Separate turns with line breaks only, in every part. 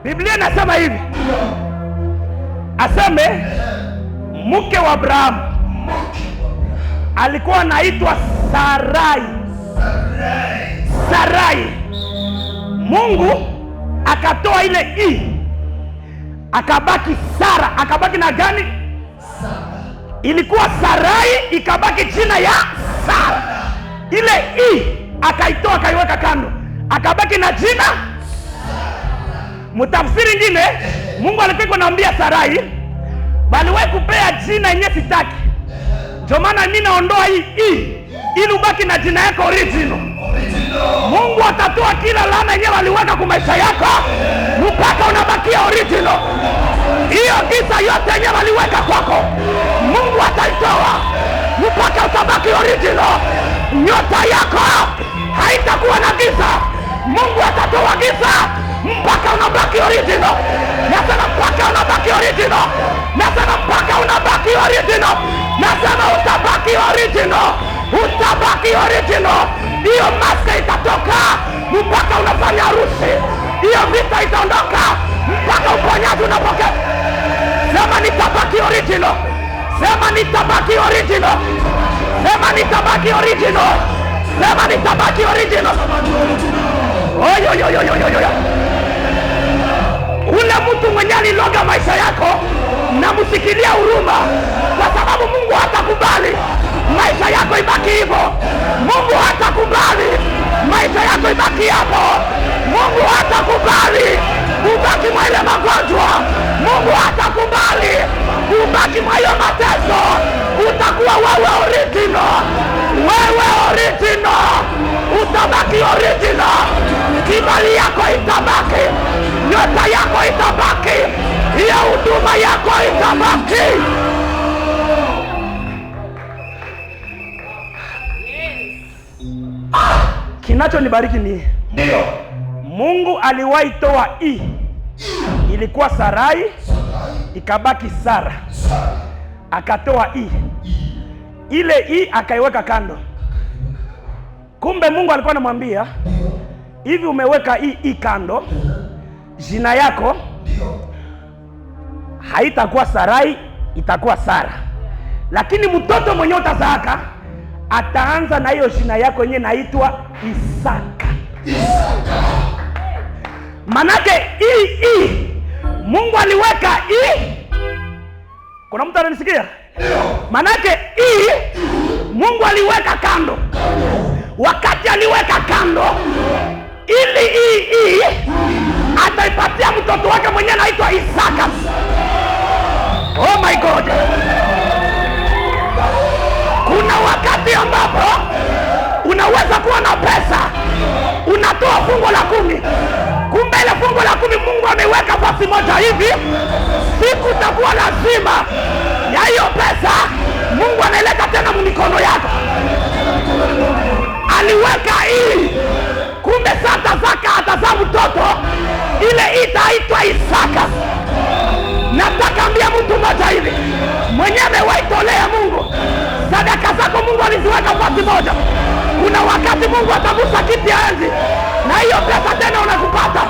Biblia inasema hivi, aseme mke wa Abrahamu alikuwa anaitwa Sarai. Sarai. Mungu akatoa ile i, akabaki Sara. Akabaki na gani? Ilikuwa Sarai, ikabaki jina ya Sara. Ile i akaitoa, akaiweka kando, akabaki na jina. Mtafsiri nyingine, Mungu alikuwa anamwambia Sarai, bali wewe kupea jina yenyewe sitaki, ndio maana mimi naondoa hii i ili ubaki na jina yako original. Mungu atatoa kila laana yenyewe aliweka kwa maisha yako mpaka unabakia original. Hiyo giza yote yenyewe aliweka kwako, Mungu ataitoa mpaka utabaki original. Nyota yako haitakuwa na giza. Mungu atatoa giza mpaka unabaki original. Nasema mpaka unabaki original. Nasema mpaka unabaki original. Nasema utabaki original. Utabaki original. Hiyo maska itatoka mpaka unafanya harusi. Hiyo vita itaondoka mpaka uponyaji unapokea. Sema nitabaki original. Sema nitabaki original. Sema nitabaki original. Sema nitabaki original. Oyo. Ule mtu mwenye aliloga maisha yako na msikilia huruma, kwa sababu Mungu hatakubali maisha yako ibaki hivyo. Mungu hatakubali maisha yako ibaki hapo. Mungu hatakubali ubaki mwa ile magonjwa. Mungu hatakubali ubaki mwa hiyo mateso. Utakuwa wewe original. Wewe original. Utabaki original. Kibali yako itabaki. Nyota yako itabaki. Hiyo huduma yako itabaki. Kinachonibariki ni ndio Mungu aliwahi toa i, ilikuwa Sarai, ikabaki Sara. Akatoa i, ile i akaiweka kando. Kumbe Mungu alikuwa anamwambia hivi, umeweka i kando, jina yako haitakuwa Sarai, itakuwa Sara. Lakini mtoto mwenye utazaaka ataanza na hiyo jina yako yenyewe naitwa Isaka. Manake i Mungu aliweka i. Kuna mtu ananisikia? Manake i Mungu aliweka kando. Wakati aliweka kando, ili i ataipatia mtoto wake mwenyewe anaitwa Isaka. Oh my God. Kuna wakati ambapo unaweza kuwa na pesa, unatoa fungu la 10. Kumbe ile fungu la 10 Mungu ameweka fasi moja hivi, siku utakuwa lazima ya hiyo pesa Mungu anaileta tena mikono yako. Aliweka hii. Kumbe sasa Zaka atazaa mtoto, ile itaitwa Isaka. Nataka ambia mtu mmoja hivi, mwenyewe amewaitolea Mungu sadaka zako, Mungu aliziweka fasi moja. Kuna wakati Mungu atagusa kiti ya enzi na hiyo pesa tena unakupata.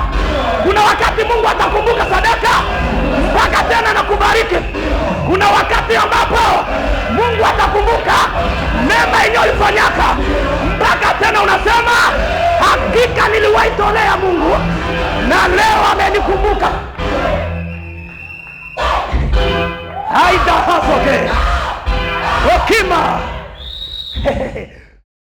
Kuna wakati Mungu atakumbuka sadaka mpaka tena nakubariki. Kuna wakati ambapo Mungu atakumbuka mema yenyewe ulifanyaka mpaka tena unasema hakika niliwaitolea Mungu na leo amenikumbuka. Haida hasoke Okima